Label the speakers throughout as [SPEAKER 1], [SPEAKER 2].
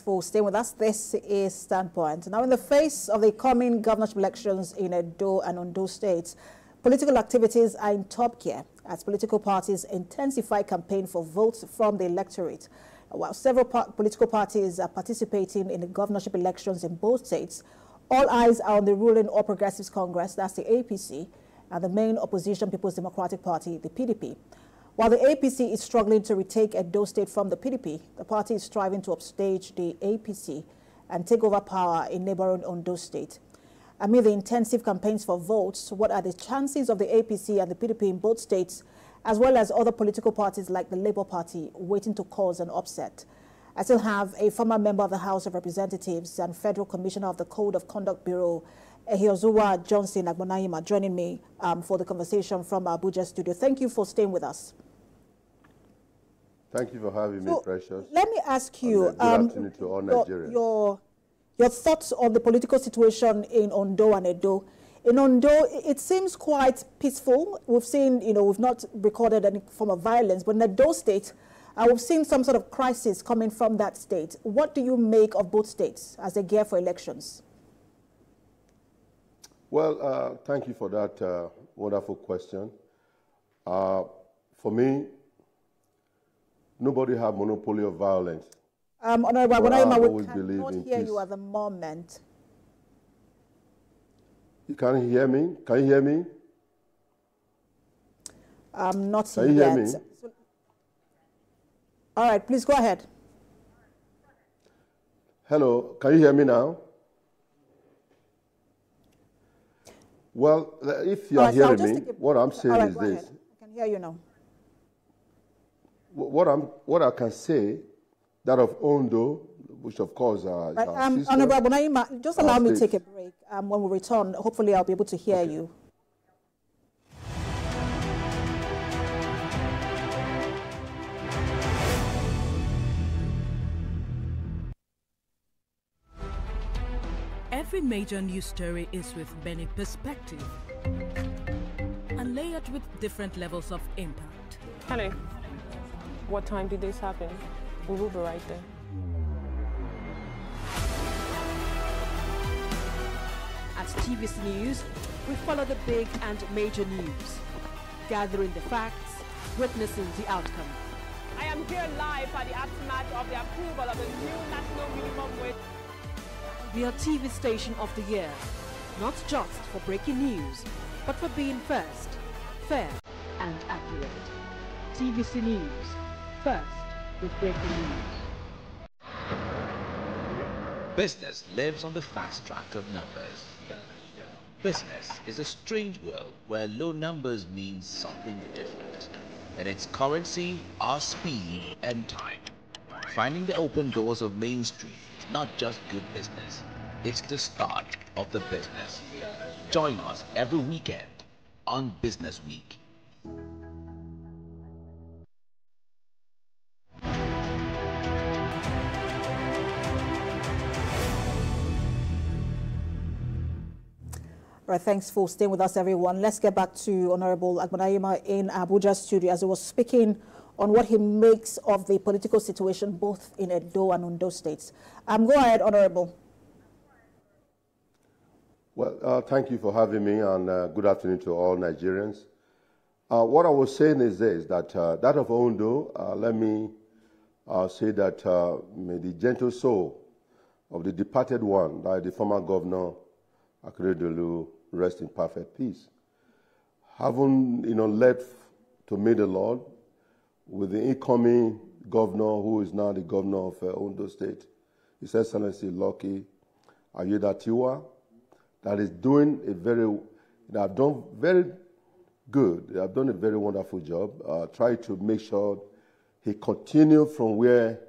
[SPEAKER 1] For staying with us. This is Standpoint. Now, in the face of the coming governorship elections in Edo and Ondo states, political activities are in top gear as political parties intensify campaign for votes from the electorate. While several political parties are participating in the governorship elections in both states, all eyes are on the ruling All Progressives Congress, that's the APC, and the main opposition People's Democratic Party, the PDP. While the APC is struggling to retake Edo State from the PDP, the party is striving to upstage the APC and take over power in neighboring Ondo State. Amid the intensive campaigns for votes, what are the chances of the APC and the PDP in both states, as well as other political parties like the Labour Party, waiting to cause an upset? I still have a former member of the House of Representatives and Federal Commissioner of the Code of Conduct Bureau, Ehiozuwa Johnson Agbonayima, joining me for the conversation from Abuja studio. Thank you for staying with us.
[SPEAKER 2] Thank you for having me, Precious.
[SPEAKER 1] Let me ask you,
[SPEAKER 2] good afternoon to all Nigerians.
[SPEAKER 1] Your thoughts on the political situation in Ondo and Edo. In Ondo, it seems quite peaceful. We've seen, we've not recorded any form of violence, but in Edo State, we've seen some sort of crisis coming from that state. What do you make of both states as they gear for elections?
[SPEAKER 2] Well, thank you for that wonderful question. For me, nobody has monopoly of violence.
[SPEAKER 1] Honorable Agbonayima, we cannot hear you at the moment.
[SPEAKER 2] You can't hear me? Can you hear me?
[SPEAKER 1] Not
[SPEAKER 2] can you
[SPEAKER 1] yet.
[SPEAKER 2] Hear me?
[SPEAKER 1] All right, please go ahead.
[SPEAKER 2] Hello, can you hear me now? Well, if you are hearing me, what I'm saying is this.
[SPEAKER 1] Ahead. I can hear you now.
[SPEAKER 2] What I can say, that of Ondo, which of course is our sister.
[SPEAKER 1] Honorable Agbonayima, just allow me to take a break. When we return, hopefully I'll be able to hear you.
[SPEAKER 3] Every major news story is with Benin perspective and layered with different levels of impact.
[SPEAKER 4] Hello. What time did this happen? We will be right there.
[SPEAKER 5] At TVC News, we follow the big and major news, gathering the facts, witnessing the outcome.
[SPEAKER 4] I am here live at the aftermath of the approval of the new national minimum wage.
[SPEAKER 5] We are TV station of the year, not just for breaking news, but for being first, fair and accurate. TVC News, first with breaking news.
[SPEAKER 6] Business lives on the fast track of numbers. Business is a strange world where low numbers mean something different. And its currency are speed and time. Finding the open doors of Main Street is not just good business, it's the start of the business. Join us every weekend on Business Week.
[SPEAKER 1] All right, thanks for staying with us, everyone. Let's get back to Honorable Agbonayima in Abuja studio as he was speaking on what he makes of the political situation both in Edo and Ondo states. Go ahead, Honorable.
[SPEAKER 2] Well, thank you for having me, and good afternoon to all Nigerians. What I was saying is this, that that of Ondo, let me say that may the gentle soul of the departed one, like the former governor, Akeredolu, rest in perfect peace. Having, led to meet the Lord with the incoming governor, who is now the governor of Ondo State, His Excellency Lucky Ayedatiwa, that is doing they have done very good. They have done a very wonderful job. Try to make sure he continued from where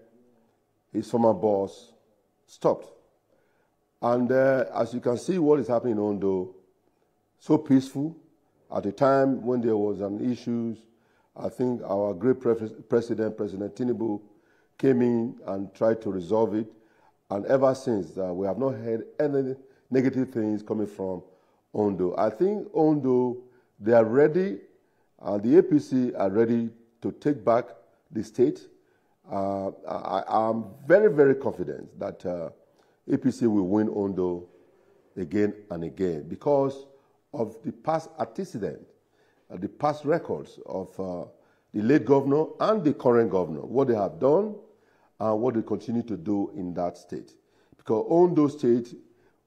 [SPEAKER 2] his former boss stopped. And as you can see, what is happening in Ondo, so peaceful. At the time when there was an issue, I think our great President Tinubu, came in and tried to resolve it. And ever since, we have not heard any negative things coming from Ondo. I think Ondo, they are ready, the APC are ready to take back the state I'm very, very confident that APC will win Ondo again and again because of the past antecedent, the past records of the late governor and the current governor, what they have done and what they continue to do in that state. Because Ondo State,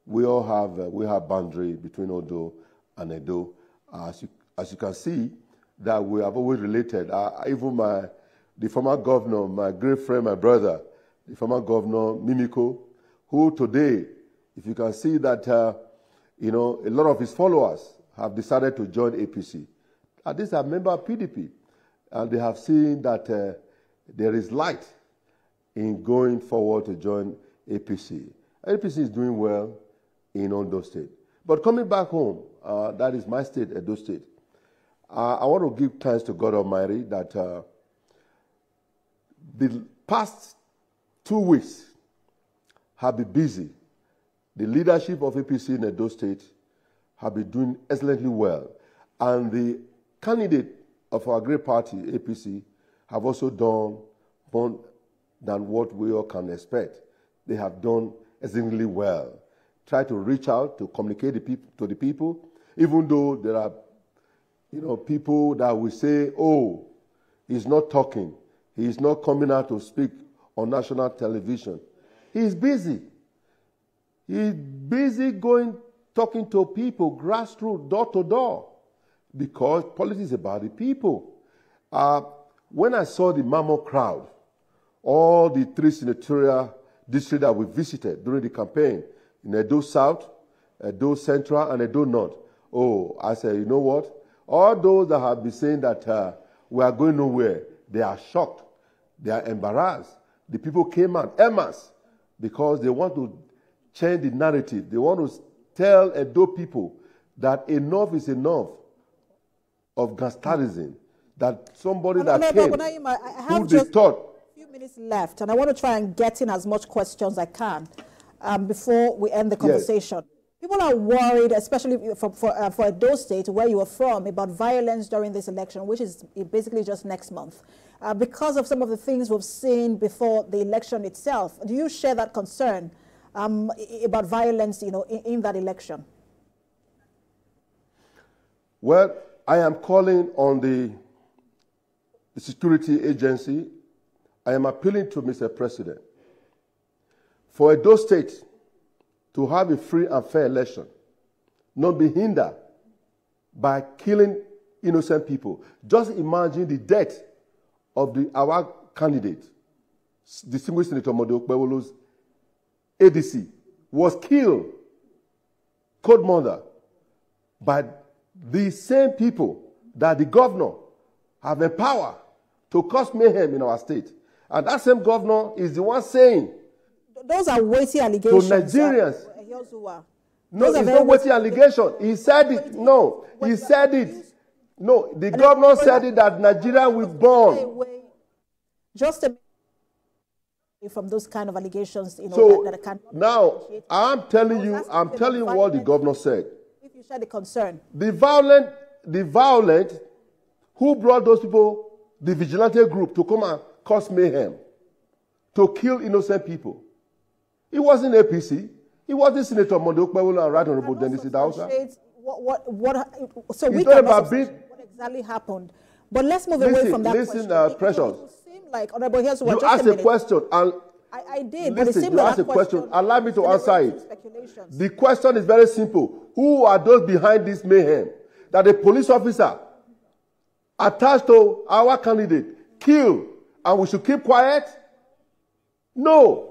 [SPEAKER 2] we have boundary between Ondo and Edo. As you can see, that we have always related. Even the former governor, my great friend, my brother, the former governor Mimiko, who today, if you can see that, a lot of his followers have decided to join APC. And these are members of PDP, and they have seen that there is light in going forward to join APC. APC is doing well in Ondo State. But coming back home, that is my state, Edo State. I want to give thanks to God Almighty that the past 2 weeks have been busy. The leadership of APC in Edo State have been doing excellently well. And the candidate of our great party, APC, have also done more than what we all can expect. They have done excellently well. Try to reach out to communicate to the people, even though there are people that will say, oh, he's not talking. He's not coming out to speak on national television. He's busy. He's busy talking to people, grassroots, door to door, because politics is about the people. When I saw the mammoth crowd, all the 3 senatorial districts that we visited during the campaign, in Edo South, Edo Central, and Edo North, I said, you know what? All those that have been saying that we are going nowhere, they are shocked. They are embarrassed. The people came out, en masse, because they want to change the narrative. They want to tell Edo people that enough is enough of gangsterism. That somebody came,
[SPEAKER 1] I have
[SPEAKER 2] who they thought.
[SPEAKER 1] A few minutes left, and I want to try and get in as much questions as I can before we end the conversation. Yes. People are worried, especially for Edo State, where you are from, about violence during this election, which is basically just next month. Because of some of the things we've seen before the election itself, do you share that concern about violence, in that election?
[SPEAKER 2] Well, I am calling on the security agency. I am appealing to Mr. President for Edo State to have a free and fair election, not be hindered by killing innocent people. Just imagine the death of our candidate, distinguished Senator Mode Okpebholo's ADC, was killed, cold murder, by the same people that the governor have empowered to cause mayhem in our state. And that same governor is the one saying,
[SPEAKER 1] those are weighty allegations.
[SPEAKER 2] To Nigerians. No, it's not weighty allegation. He said it. No, he said it. No, the governor said it that Nigeria will burn.
[SPEAKER 1] Just from those kind of allegations,
[SPEAKER 2] so
[SPEAKER 1] that I can't.
[SPEAKER 2] Now, I'm telling you what the governor said.
[SPEAKER 1] If you share the concern.
[SPEAKER 2] The violent, who brought those people, the vigilante group, to come and cause mayhem, to kill innocent people. It wasn't APC. It wasn't Senator Mondo Okpebholo and Right Honorable Dennis Idausa.
[SPEAKER 1] So we cannot what exactly happened. But let's move away from that question.
[SPEAKER 2] Listen, Precious.
[SPEAKER 1] Like Honorable Hielsu,
[SPEAKER 2] you asked a question. And
[SPEAKER 1] I did,
[SPEAKER 2] listen,
[SPEAKER 1] but it seemed
[SPEAKER 2] you
[SPEAKER 1] like
[SPEAKER 2] asked a question. Allow me to answer it.
[SPEAKER 1] Speculations.
[SPEAKER 2] The question is very simple. Who are those behind this mayhem? That a police officer attached to our candidate killed, and we should keep quiet? No.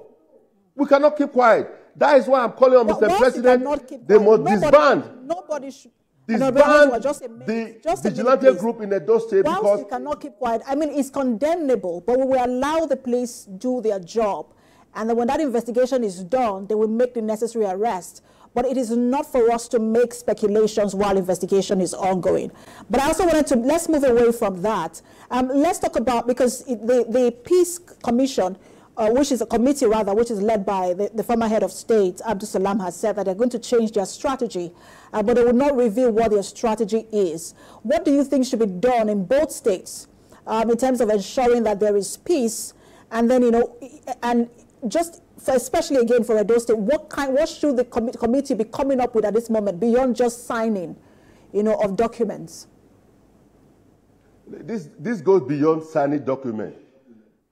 [SPEAKER 2] We cannot keep quiet. That is why I'm calling on Mr. President. They must disband.
[SPEAKER 1] Nobody should
[SPEAKER 2] disband the vigilante group in Edo State.
[SPEAKER 1] Because you cannot keep quiet. I mean, it's condemnable, but we will allow the police do their job. And then when that investigation is done, they will make the necessary arrest. But it is not for us to make speculations while investigation is ongoing. But I also wanted to, let's move away from that. Let's talk about, because the Peace Commission, which is a committee rather, which is led by the former head of state, Abdul Salam, has said that they're going to change their strategy, but they will not reveal what their strategy is. What do you think should be done in both states in terms of ensuring that there is peace And then, you know, and just for, especially again for Edo State, what should the committee be coming up with at this moment beyond just signing, you know, of documents?
[SPEAKER 2] This goes beyond signing document.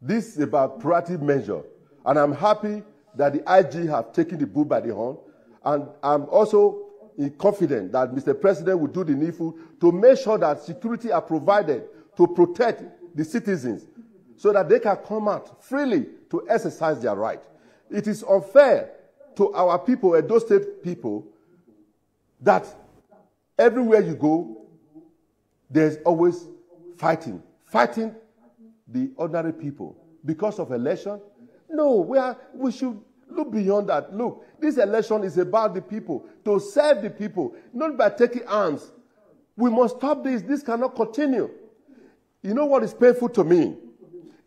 [SPEAKER 2] This is about proactive measure. And I'm happy that the IG have taken the bull by the horn. And I'm also confident that Mr. President will do the needful to make sure that security are provided to protect the citizens so that they can come out freely to exercise their right. It is unfair to our people, Edo State people, that everywhere you go, there's always fighting the ordinary people because of election. No, we should look beyond that. Look, this election is about the people, to serve the people, not by taking arms. We must stop this. This cannot continue. You know what is painful to me?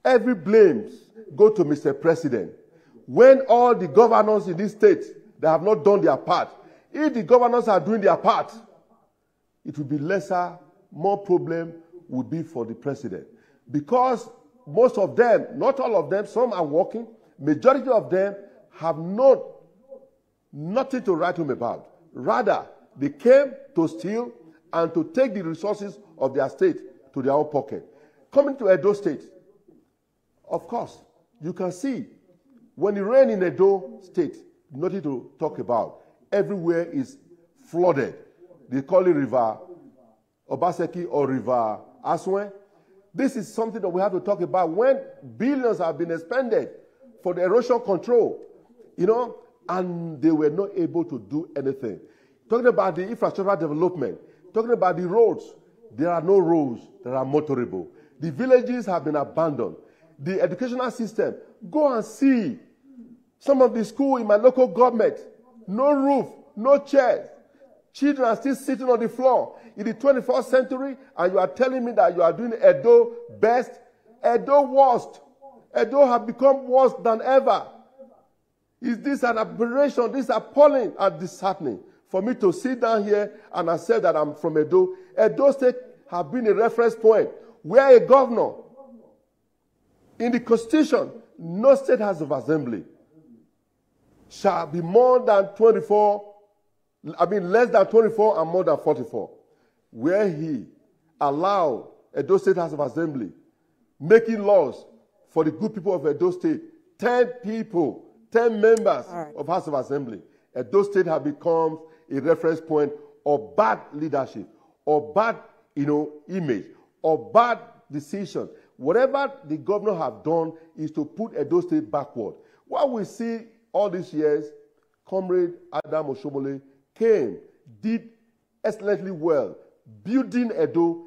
[SPEAKER 2] Every blames go to Mr. President. When all the governors in this state, they have not done their part. If the governors are doing their part, it will be lesser, more problem would be for the president. Because most of them, not all of them, some are working, majority of them have nothing to write home about. Rather, they came to steal and to take the resources of their state to their own pocket. Coming to Edo State, of course, you can see when it rains in Edo State, nothing to talk about. Everywhere is flooded. They call it River Obaseki or River Aswen. This is something that we have to talk about when billions have been expended for the erosion control, you know, and they were not able to do anything. Talking about the infrastructure development, talking about the roads, there are no roads that are motorable. The villages have been abandoned. The educational system, go and see some of the schools in my local government, no roof, no chairs. Children are still sitting on the floor in the 21st century, and you are telling me that you are doing Edo best, Edo worst. Edo have become worse than ever. Is this an aberration? This is appalling and disheartening for me to sit down here and accept that I'm from Edo. Edo State have been a reference point where a governor, in the Constitution, no state house of assembly shall be more than 24, less than 24 and more than 44, where he allowed Edo State House of Assembly making laws for the good people of Edo State. 10 people, 10 members of House of Assembly. Edo State has become a reference point of bad leadership, or bad, image, or bad decision. Whatever the governor have done is to put Edo State backward. What we see all these years, Comrade Adam Oshomole came, did excellently well, building Edo.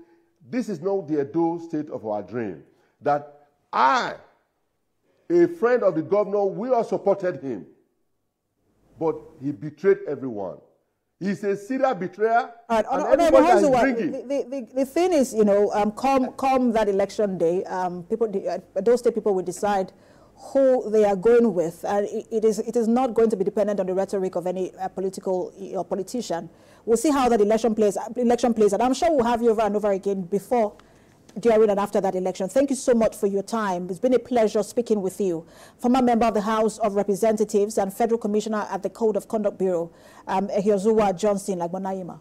[SPEAKER 2] This is not the Edo State of our dream. That I, a friend of the governor, we all supported him. But he betrayed everyone. He's a serial betrayer. And everybody is drinking.
[SPEAKER 1] The thing is, come that election day, Edo State people will decide who they are going with. It is not going to be dependent on the rhetoric of any politician. We'll see how that election plays. And I'm sure we'll have you over and over again before, during and after that election. Thank you so much for your time. It's been a pleasure speaking with you. Former member of the House of Representatives and Federal Commissioner at the Code of Conduct Bureau, Ehiozuwa Johnson Lagbonayima.